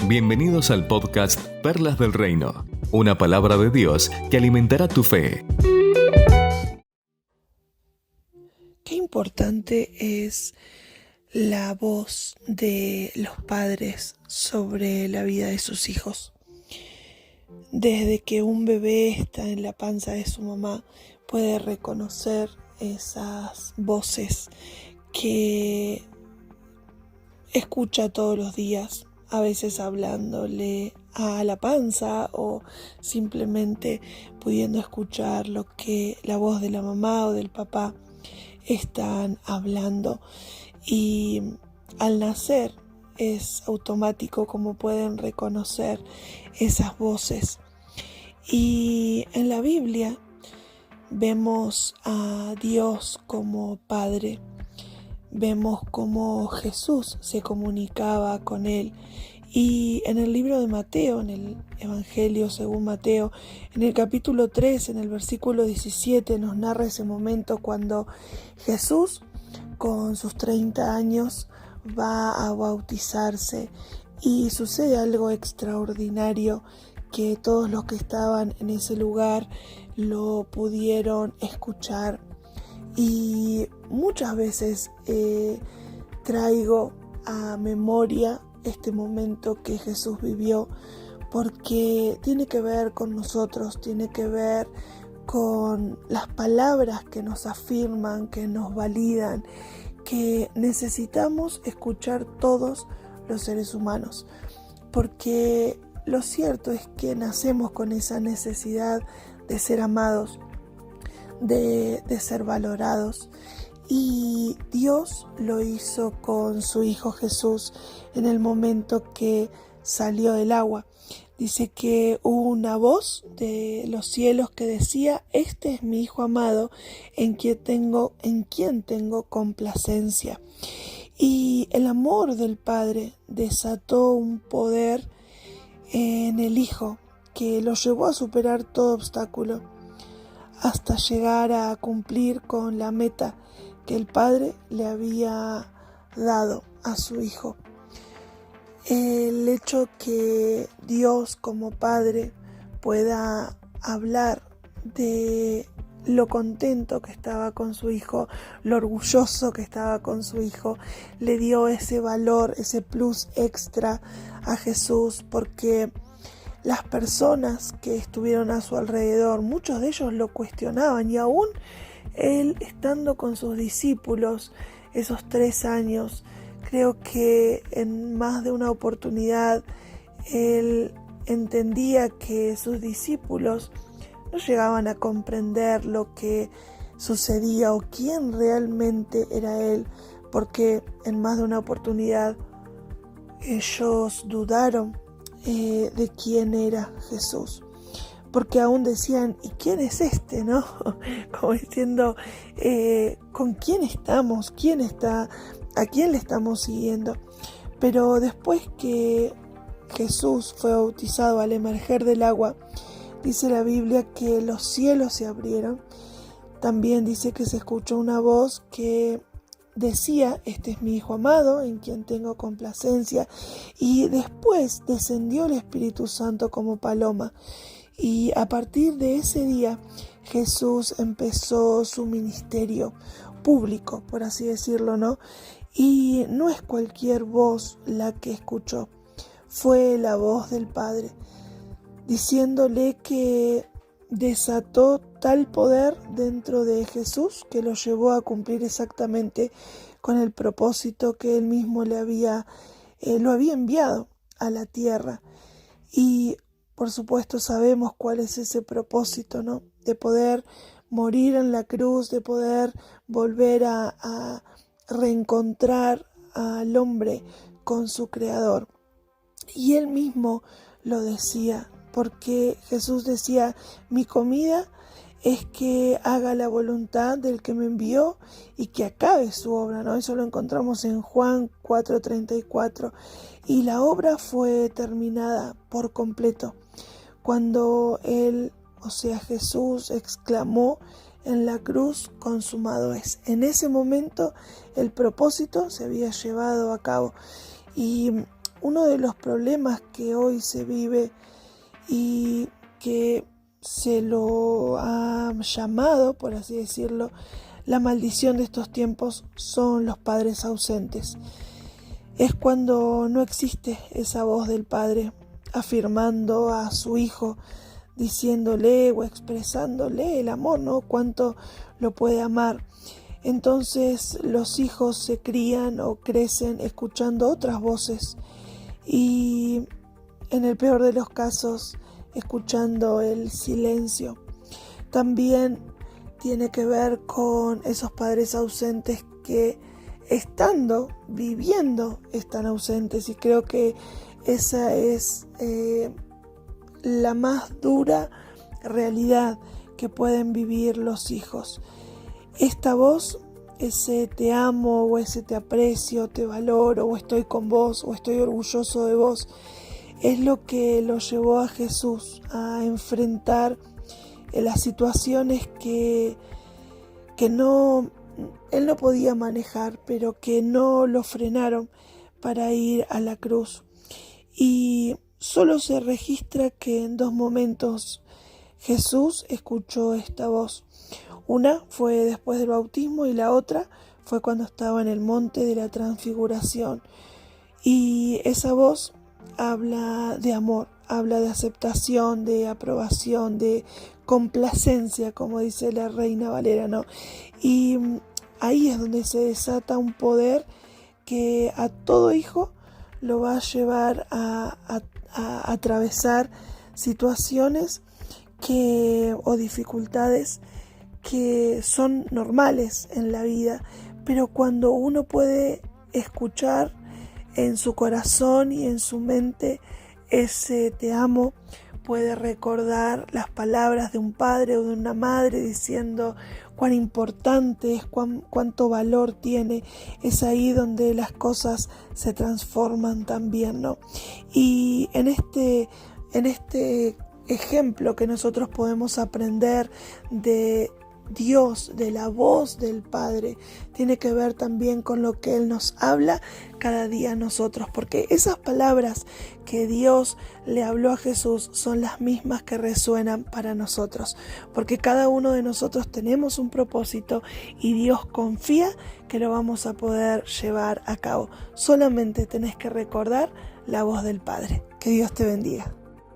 Bienvenidos al podcast Perlas del Reino, una palabra de Dios que alimentará tu fe. Qué importante es la voz de los padres sobre la vida de sus hijos. Desde que un bebé está en la panza de su mamá, puede reconocer esas voces que escucha todos los días, a veces hablándole a la panza o simplemente pudiendo escuchar lo que la voz de la mamá o del papá están hablando. Y al nacer es automático como pueden reconocer esas voces. Y en la Biblia vemos a Dios como Padre. Vemos cómo Jesús se comunicaba con él. Y en el libro de Mateo, en el Evangelio según Mateo, en el capítulo 3, en el versículo 17, nos narra ese momento cuando Jesús, con sus 30 años, va a bautizarse y sucede algo extraordinario que todos los que estaban en ese lugar lo pudieron escuchar. Y muchas veces traigo a memoria este momento que Jesús vivió porque tiene que ver con nosotros, tiene que ver con las palabras que nos afirman, que nos validan, que necesitamos escuchar todos los seres humanos. Porque lo cierto es que nacemos con esa necesidad de ser amados, de ser valorados, y Dios lo hizo con su Hijo Jesús en el momento que salió del agua. Dice que hubo una voz de los cielos que decía: este es mi Hijo amado, en quien tengo complacencia. Y el amor del Padre desató un poder en el Hijo que lo llevó a superar todo obstáculo, hasta llegar a cumplir con la meta que el Padre le había dado a su Hijo. El hecho que Dios como Padre pueda hablar de lo contento que estaba con su Hijo, lo orgulloso que estaba con su Hijo, le dio ese valor, ese plus extra a Jesús, porque las personas que estuvieron a su alrededor, muchos de ellos lo cuestionaban, y aún él estando con sus discípulos esos 3 años, creo que en más de una oportunidad él entendía que sus discípulos no llegaban a comprender lo que sucedía o quién realmente era él, porque en más de una oportunidad ellos dudaron de quién era Jesús, porque aún decían: ¿y quién es este? ¿No? Como diciendo, ¿con quién estamos? ¿Quién está? ¿A quién le estamos siguiendo? Pero después que Jesús fue bautizado, al emerger del agua, dice la Biblia que los cielos se abrieron. También dice que se escuchó una voz que decía: este es mi Hijo amado, en quien tengo complacencia. Y después descendió el Espíritu Santo como paloma. Y a partir de ese día Jesús empezó su ministerio público, por así decirlo, ¿no? Y no es cualquier voz la que escuchó, fue la voz del Padre, diciéndole que desató tal poder dentro de Jesús que lo llevó a cumplir exactamente con el propósito que él mismo lo había enviado a la tierra. Y por supuesto sabemos cuál es ese propósito, ¿no? De poder morir en la cruz, de poder volver a reencontrar al hombre con su Creador. Y él mismo lo decía, porque Jesús decía: mi comida es que haga la voluntad del que me envió y que acabe su obra, ¿no? Eso lo encontramos en Juan 4:34. Y la obra fue terminada por completo cuando él, o sea Jesús, exclamó en la cruz: consumado es. En ese momento el propósito se había llevado a cabo. Y uno de los problemas que hoy se vive y que se lo ha llamado, por así decirlo, la maldición de estos tiempos son los padres ausentes. Es cuando no existe esa voz del padre afirmando a su hijo, diciéndole o expresándole el amor, ¿no? Cuánto lo puede amar. Entonces los hijos se crían o crecen escuchando otras voces y, en el peor de los casos, escuchando el silencio. También tiene que ver con esos padres ausentes que, estando, viviendo, están ausentes, y creo que esa es la más dura realidad que pueden vivir los hijos. Esta voz, ese te amo o ese te aprecio, te valoro o estoy con vos o estoy orgulloso de vos, es lo que lo llevó a Jesús a enfrentar las situaciones que él no podía manejar, pero que no lo frenaron para ir a la cruz. Y solo se registra que en 2 momentos Jesús escuchó esta voz. Una fue después del bautismo y la otra fue cuando estaba en el monte de la transfiguración. Y esa voz habla de amor, habla de aceptación, de aprobación, de complacencia, como dice la Reina Valera, ¿no? Y ahí es donde se desata un poder que a todo hijo lo va a llevar a atravesar situaciones o dificultades que son normales en la vida, pero cuando uno puede escuchar en su corazón y en su mente ese te amo, puede recordar las palabras de un padre o de una madre diciendo cuán importante es, cuánto valor tiene. Es ahí donde las cosas se transforman también, ¿no? Y en este ejemplo que nosotros podemos aprender de Dios, de la voz del Padre, tiene que ver también con lo que Él nos habla cada día a nosotros, porque esas palabras que Dios le habló a Jesús son las mismas que resuenan para nosotros, porque cada uno de nosotros tenemos un propósito y Dios confía que lo vamos a poder llevar a cabo. Solamente tenés que recordar la voz del Padre. Que Dios te bendiga.